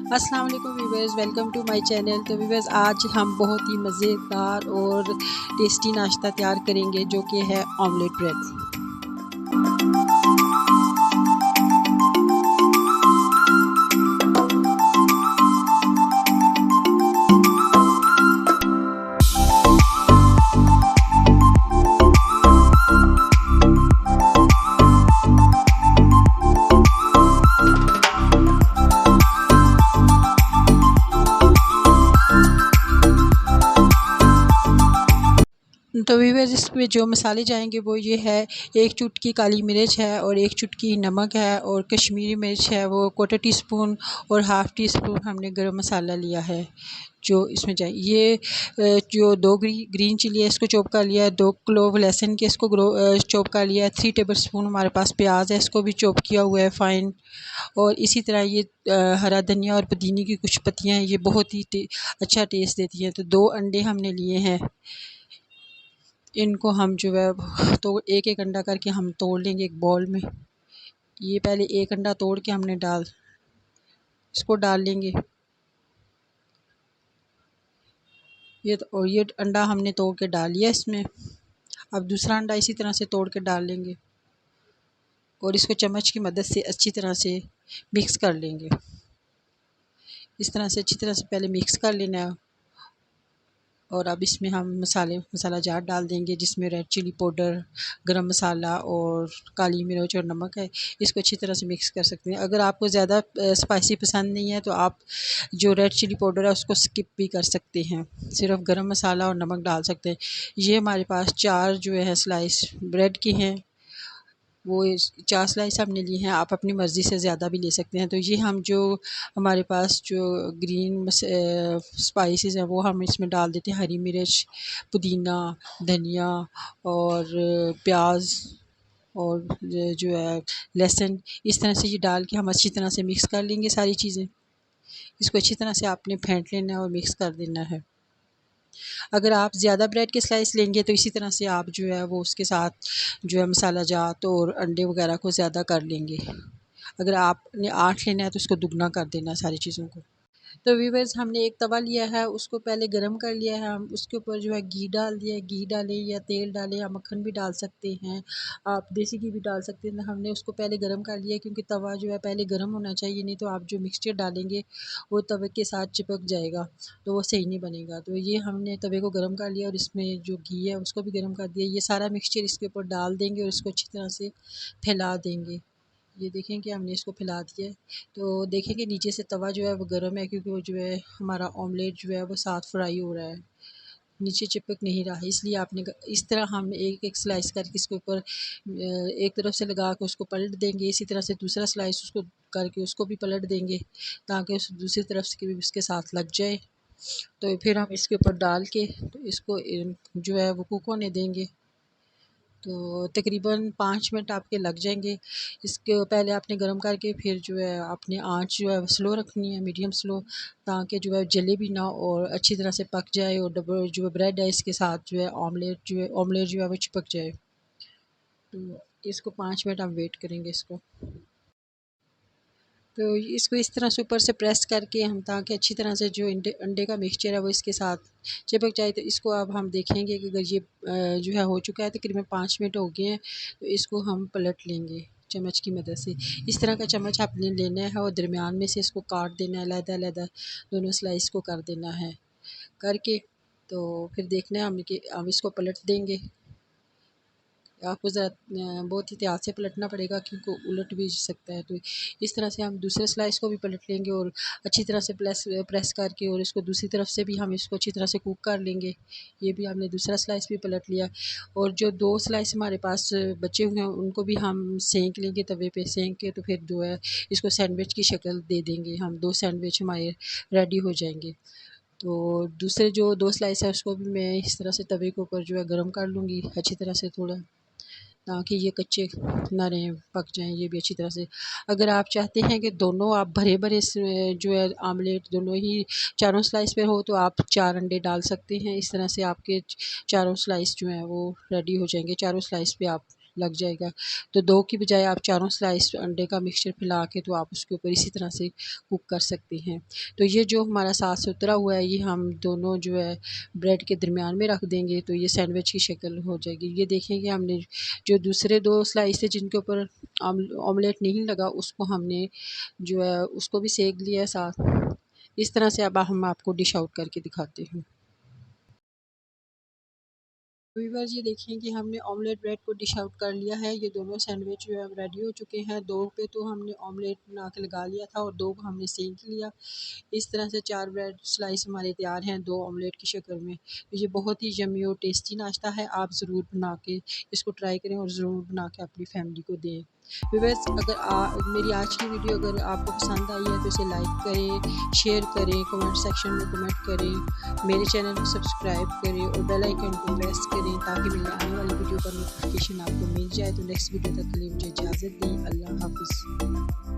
अस्सलाम वालेकुम viewers, welcome to my channel. तो व्यूवर्स, आज हम बहुत ही मज़ेदार और टेस्टी नाश्ता तैयार करेंगे जो कि है ऑमलेट ब्रेड। तो व्यूवर्स, इसमें जो मसाले जाएंगे वो ये है, एक चुटकी काली मिर्च है और एक चुटकी नमक है और कश्मीरी मिर्च है वो 1/4 टीस्पून और हाफ़ टी स्पून हमने गरम मसाला लिया है जो इसमें जाए। ये जो 2 ग्रीन चिली है इसको चॉप कर लिया है, 2 क्लोव लहसुन के इसको चॉप कर लिया है, 3 टेबल स्पून हमारे पास प्याज है इसको भी चॉप किया हुआ है फ़ाइन। और इसी तरह ये हरा धनिया और पुदीने की कुछ पत्तियाँ हैं, ये बहुत ही अच्छा टेस्ट देती हैं। तो 2 अंडे हमने लिए हैं, इनको हम जो है तो एक-एक अंडा करके हम तोड़ लेंगे एक बाउल में। ये पहले एक अंडा तोड़ के हमने इसको डाल लेंगे। ये अंडा हमने तोड़ के डाल लिया इसमें। अब दूसरा अंडा इसी तरह से तोड़ के डाल लेंगे और इसको चम्मच की मदद से अच्छी तरह से मिक्स कर लेंगे। इस तरह से अच्छी तरह से पहले मिक्स कर लेना है। और अब इसमें हम मसाला जार डाल देंगे जिसमें रेड चिली पाउडर, गरम मसाला और काली मिर्च और नमक है। इसको अच्छी तरह से मिक्स कर सकते हैं। अगर आपको ज़्यादा स्पाइसी पसंद नहीं है तो आप जो रेड चिली पाउडर है उसको स्किप भी कर सकते हैं, सिर्फ गरम मसाला और नमक डाल सकते हैं। ये हमारे पास 4 जो है स्लाइस ब्रेड की हैं, वो 4 स्लाइस हमने लिए हैं। आप अपनी मर्ज़ी से ज़्यादा भी ले सकते हैं। तो ये हम जो हमारे पास जो ग्रीन स्पाइसेस हैं वो हम इसमें डाल देते हैं, हरी मिर्च, पुदीना, धनिया और प्याज और जो है लहसुन। इस तरह से ये डाल के हम अच्छी तरह से मिक्स कर लेंगे सारी चीज़ें। इसको अच्छी तरह से आपने फेंट लेना है और मिक्स कर देना है। अगर आप ज़्यादा ब्रेड के स्लाइस लेंगे तो इसी तरह से आप जो है वो उसके साथ जो है मसाला जात और अंडे वगैरह को ज़्यादा कर लेंगे। अगर आपने 8 लेना है तो उसको दुगना कर देना है सारी चीज़ों को। तो व्यूअर्स, हमने एक तवा लिया है, उसको पहले गरम कर लिया है। हम उसके ऊपर जो है घी डाल दिया है, घी डालें या तेल डालें या मक्खन भी डाल सकते हैं, आप देसी घी भी डाल सकते हैं। हमने उसको पहले गरम कर लिया क्योंकि तवा जो है पहले गरम होना चाहिए, नहीं तो आप जो मिक्सचर डालेंगे वो तवे के साथ चिपक जाएगा तो वो सही नहीं बनेगा। तो ये हमने तवे को गरम कर लिया और इसमें जो घी है उसको भी गरम कर दिया। ये सारा मिक्सचर इसके ऊपर डाल देंगे और इसको अच्छी तरह से फैला देंगे। ये देखें कि हमने इसको फैला दिया है। तो देखें कि नीचे से तवा जो है वो गर्म है, क्योंकि वो जो है हमारा ऑमलेट जो है वो साथ फ्राई हो रहा है, नीचे चिपक नहीं रहा है। इसलिए आपने इस तरह हम एक-एक स्लाइस करके इसके ऊपर एक तरफ से लगा के उसको पलट देंगे। इसी तरह से दूसरा स्लाइस उसको करके उसको भी पलट देंगे ताकि उस दूसरी तरफ से भी उसके साथ लग जाए। तो फिर हम इसके ऊपर डाल के तो इसको जो है वो कुक होने देंगे। तो तकरीबन 5 मिनट आपके लग जाएंगे। इसके पहले आपने गर्म करके फिर जो है अपनी आँच जो है स्लो रखनी है, मीडियम स्लो, ताकि जो है जले भी ना और अच्छी तरह से पक जाए और जो ब्रेड है इसके साथ जो है ऑमलेट जो है वो चिपक जाए। तो इसको 5 मिनट हम वेट करेंगे इसको। तो इसको इस तरह से ऊपर से प्रेस करके हम, ताकि अच्छी तरह से जो अंडे का मिक्सचर है वो इसके साथ चिपक जाए। तो इसको अब हम देखेंगे कि अगर ये जो है हो चुका है, तकरीबन 5 मिनट हो गए हैं, तो इसको हम पलट लेंगे चम्मच की मदद से। इस तरह का चम्मच आपने लेना है और दरमियान में से इसको काट देना है, अलग-अलग दोनों स्लाइस को कर देना है करके। तो फिर देखना है हम कि हम इसको पलट देंगे। आपको ज़रा बहुत एहतियात से पलटना पड़ेगा क्योंकि उलट भी सकता है। तो इस तरह से हम दूसरे स्लाइस को भी पलट लेंगे और अच्छी तरह से प्रेस करके और इसको दूसरी तरफ से भी हम इसको अच्छी तरह से कुक कर लेंगे। ये भी हमने दूसरा स्लाइस भी पलट लिया और जो 2 स्लाइस हमारे पास बचे हुए हैं उनको भी हम सेंक लेंगे, तवे पे सेंक के तो फिर जो है इसको सैंडविच की शक्ल दे देंगे हम। 2 सैंडविच हमारे रेडी हो जाएंगे। तो दूसरे जो 2 स्लाइस है उसको भी मैं इस तरह से तवे के ऊपर जो है गर्म कर लूँगी अच्छी तरह से थोड़ा, ताकि ये कच्चे ना रहें, पक जाएँ ये भी अच्छी तरह से। अगर आप चाहते हैं कि दोनों आप भरे-भरे जो है आमलेट दोनों ही चारों स्लाइस पे हो तो आप 4 अंडे डाल सकते हैं। इस तरह से आपके चारों स्लाइस जो हैं वो रेडी हो जाएँगे। चारों स्लाइस पे आप लग जाएगा। तो 2 की बजाय आप चारों स्लाइस अंडे का मिक्सचर फैला के तो आप उसके ऊपर इसी तरह से कुक कर सकते हैं। तो ये जो हमारा साथ से उतरा हुआ है, ये हम दोनों जो है ब्रेड के दरमियान में रख देंगे तो ये सैंडविच की शक्ल हो जाएगी। ये देखें कि हमने जो दूसरे 2 स्लाइस थे जिनके ऊपर ऑमलेट नहीं लगा, उसको हमने जो है उसको भी सेक लिया है साथ। इस तरह से अब हम आपको डिश आउट करके दिखाते हैं। व्यूअर्स, ये देखें कि हमने ऑमलेट ब्रेड को डिश आउट कर लिया है। ये दोनों सैंडविच जो है रेडी हो चुके हैं। 2 पे तो हमने ऑमलेट बना के लगा लिया था और 2 को हमने सेक लिया। इस तरह से 4 ब्रेड स्लाइस हमारे तैयार हैं 2 ऑमलेट की शक्ल में। तो ये बहुत ही यम्मी और टेस्टी नाश्ता है। आप ज़रूर बना के इसको ट्राई करें और ज़रूर बना के अपनी फैमिली को दें। व्यूअर्स, अगर मेरी आज की वीडियो अगर आपको पसंद आई है तो इसे लाइक करें, शेयर करें, कमेंट सेक्शन में कमेंट करें, मेरे चैनल को सब्सक्राइब करें और बेल आइकन को प्रेस करें ताकि मेरी आने वाली वीडियो का नोटिफिकेशन आपको मिल जाए। तो नेक्स्ट वीडियो तक के लिए मुझे इजाज़त दें। अल्लाह हाफ़िज़।